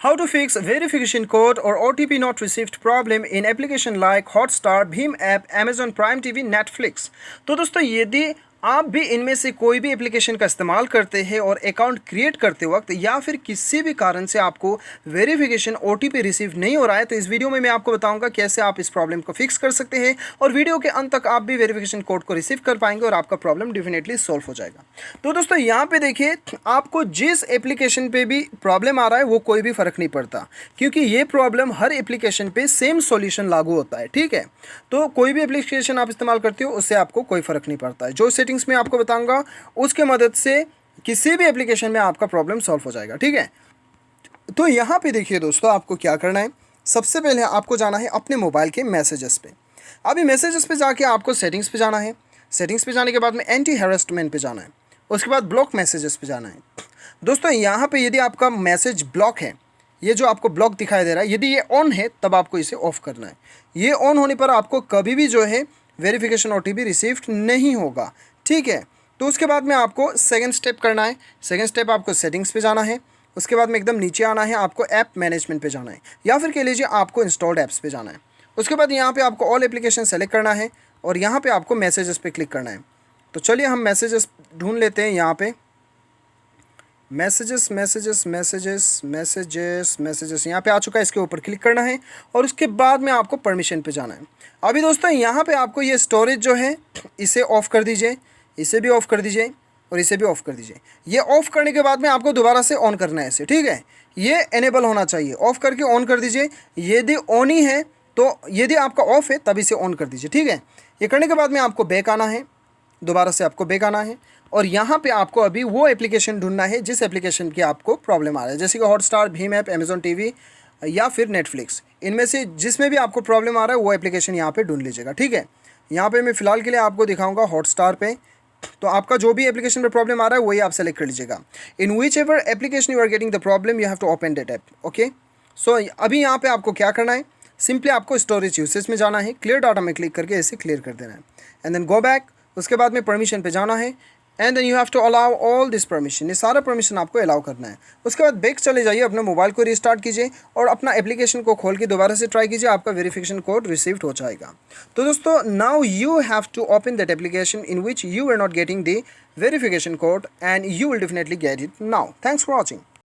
How to fix verification code or OTP not received problem in application like Hotstar, Bhim app, Amazon Prime TV, Netflix। तो दोस्तों यदि आप भी इनमें से कोई भी एप्लीकेशन का इस्तेमाल करते हैं और अकाउंट क्रिएट करते वक्त या फिर किसी भी कारण से आपको वेरिफिकेशन OTP रिसीव नहीं हो रहा है, तो इस वीडियो में मैं आपको बताऊंगा कैसे आप इस प्रॉब्लम को फिक्स कर सकते हैं और वीडियो के अंत तक आप भी वेरिफिकेशन कोड को रिसीव कर पाएंगे और आपका प्रॉब्लम डेफिनेटली सॉल्व हो जाएगा। तो दोस्तों यहाँ पे देखिए, आपको जिस एप्लीकेशन पे भी प्रॉब्लम आ रहा है वो कोई भी फ़र्क नहीं पड़ता, क्योंकि ये प्रॉब्लम हर एप्लीकेशन पे सेम सॉल्यूशन लागू होता है। ठीक है, तो कोई भी एप्लीकेशन आप इस्तेमाल करते हो उससे आपको कोई फ़र्क नहीं पड़ता है। जो सेटिंग्स में आपको बताऊंगा उसके मदद से किसी भी एप्लीकेशन में आपका प्रॉब्लम सॉल्व हो जाएगा। ठीक है, तो यहाँ पे देखिए दोस्तों, आपको क्या करना है, सबसे पहले आपको जाना है अपने मोबाइल के मैसेजेस पे। अभी मैसेजेस पे जाके आपको सेटिंग्स पे जाना है। सेटिंग्स पे जाने के बाद में एंटी हैरेसमेंट पे जाना है। उसके बाद ब्लॉक मैसेजेस पे जाना है। दोस्तों यहाँ पे यदि आपका मैसेज ब्लॉक है, ये जो आपको ब्लॉक दिखाई दे रहा है, यदि ये ऑन है तब आपको इसे ऑफ करना है। ये ऑन होने पर आपको कभी भी जो है वेरिफिकेशन OTP रिसीव नहीं होगा। ठीक है, तो उसके बाद में आपको सेकंड स्टेप करना है। सेकंड स्टेप आपको सेटिंग्स पे जाना है। उसके बाद में एकदम नीचे आना है, आपको ऐप मैनेजमेंट पे जाना है, या फिर कह लीजिए आपको इंस्टॉल्ड ऐप्स पे जाना है। उसके बाद यहाँ पे आपको ऑल एप्लीकेशन सेलेक्ट करना है और यहाँ पे आपको मैसेजेस पे क्लिक करना है। तो चलिए हम मैसेजेस ढूंढ लेते हैं। यहाँ पे messages messages messages messages messages यहाँ पे आ चुका है, इसके ऊपर क्लिक करना है और उसके बाद में आपको परमिशन पे जाना है। अभी दोस्तों यहाँ पे आपको ये स्टोरेज जो है इसे ऑफ़ कर दीजिए, इसे भी ऑफ़ कर दीजिए और इसे भी ऑफ़ कर दीजिए। ये ऑफ़ करने के बाद में आपको दोबारा से ऑन करना है इसे। ठीक है, ये एनेबल होना चाहिए, ऑफ़ करके ऑन कर दीजिए। यदि ऑन ही है तो यदि आपका ऑफ़ है तब इसे ऑन कर दीजिए। ठीक है, ये करने के बाद में आपको बैक आना है, दोबारा से आपको बैक आना है और यहाँ पे आपको अभी वो एप्लीकेशन ढूंढना है जिस एप्लीकेशन की आपको प्रॉब्लम आ रहा है, जैसे कि Hotstar, Bhim app, Amazon TV या फिर नेटफ्लिक्स। इनमें से जिसमें भी आपको प्रॉब्लम आ रहा है वो एप्लीकेशन यहाँ पे ढूंढ लीजिएगा। ठीक है, यहाँ पे मैं फ़िलहाल के लिए आपको दिखाऊंगा हॉटस्टार पे। तो आपका जो भी एप्लीकेशन पे प्रॉब्लम आ रहा है वही आप सेलेक्ट कर लीजिएगा। In whichever application you are getting the problem you have to open that app. Okay, so अभी यहाँ पे आपको क्या करना है, सिंपली आपको स्टोरेज यूसेज में जाना है, क्लियर डाटा में क्लिक करके इसे क्लियर कर देना है एंड देन गो बैक। उसके बाद में परमिशन पे जाना है and then you have to allow all this permission. ये सारा परमिशन आपको अलाउ करना है। उसके बाद बैक चले जाइए, अपने मोबाइल को रिस्टार्ट कीजिए और अपना एप्लीकेशन को खोल के दोबारा से ट्राई कीजिए, आपका वेरिफिकेशन कोड रिसीव्ड हो जाएगा। तो दोस्तों, now you have to open that application in which you are not getting the verification code and you will definitely get it now. Thanks for watching.